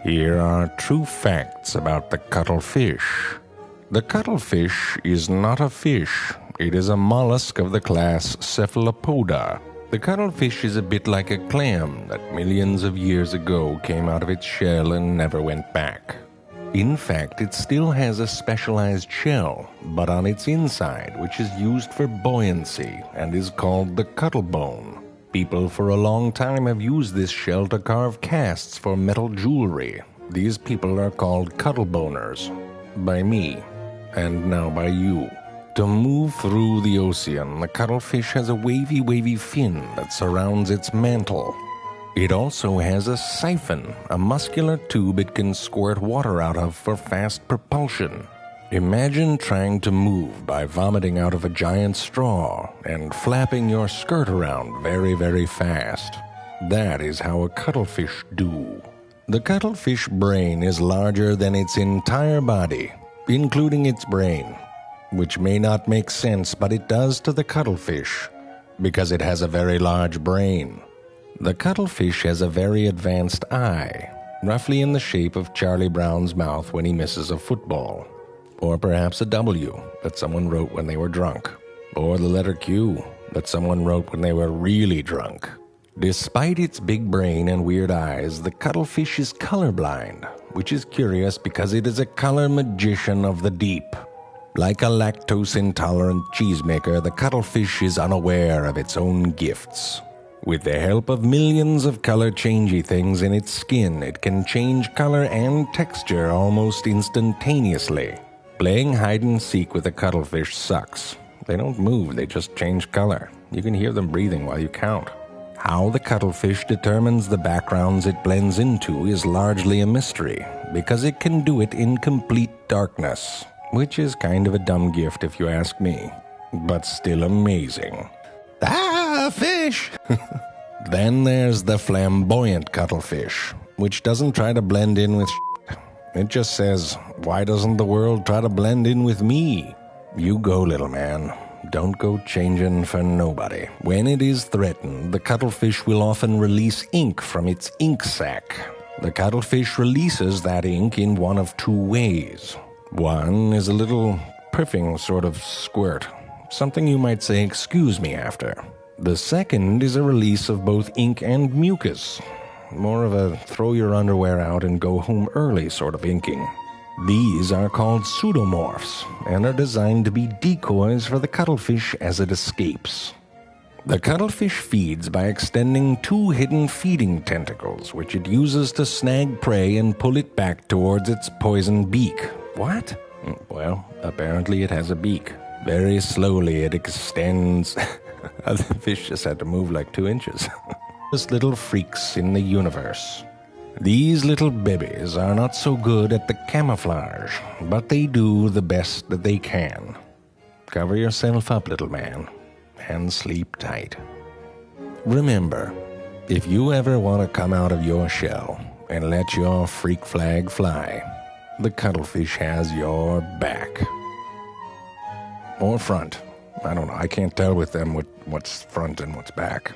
Here are true facts about the cuttlefish. The cuttlefish is not a fish. It is a mollusk of the class Cephalopoda. The cuttlefish is a bit like a clam that millions of years ago came out of its shell and never went back. In fact, it still has a specialized shell, but on its inside, which is used for buoyancy and is called the cuttlebone. People for a long time have used this shell to carve casts for metal jewelry. These people are called cuttleboners. By me, and now by you. To move through the ocean, the cuttlefish has a wavy fin that surrounds its mantle. It also has a siphon, a muscular tube it can squirt water out of for fast propulsion. Imagine trying to move by vomiting out of a giant straw and flapping your skirt around very fast. That is how a cuttlefish do. The cuttlefish brain is larger than its entire body, including its brain, which may not make sense, but it does to the cuttlefish, because it has a very large brain. The cuttlefish has a very advanced eye, roughly in the shape of Charlie Brown's mouth when he misses a football. Or perhaps a W that someone wrote when they were drunk. Or the letter Q that someone wrote when they were really drunk. Despite its big brain and weird eyes, the cuttlefish is colorblind, which is curious because it is a color magician of the deep. Like a lactose-intolerant cheesemaker, the cuttlefish is unaware of its own gifts. With the help of millions of color-changey things in its skin, it can change color and texture almost instantaneously. Playing hide-and-seek with a cuttlefish sucks. They don't move, they just change color. You can hear them breathing while you count. How the cuttlefish determines the backgrounds it blends into is largely a mystery, because it can do it in complete darkness, which is kind of a dumb gift if you ask me, but still amazing. Ah, fish! Then there's the flamboyant cuttlefish, which doesn't try to blend in with shit. It just says, why doesn't the world try to blend in with me? You go, little man. Don't go changing for nobody. When it is threatened, the cuttlefish will often release ink from its ink sac. The cuttlefish releases that ink in one of two ways. One is a little puffing sort of squirt, something you might say excuse me after. The second is a release of both ink and mucus, more of a throw your underwear out and go home early sort of inking. These are called pseudomorphs and are designed to be decoys for the cuttlefish as it escapes. The cuttlefish feeds by extending two hidden feeding tentacles, which it uses to snag prey and pull it back towards its poison beak. What? Well, apparently it has a beak. Very slowly it extends. The fish just had to move like 2 inches. Just little freaks in the universe. These little babies are not so good at the camouflage, but they do the best that they can. Cover yourself up, little man, and sleep tight. Remember, if you ever want to come out of your shell and let your freak flag fly, the cuttlefish has your back. Or front. I don't know. I can't tell with them what's front and what's back.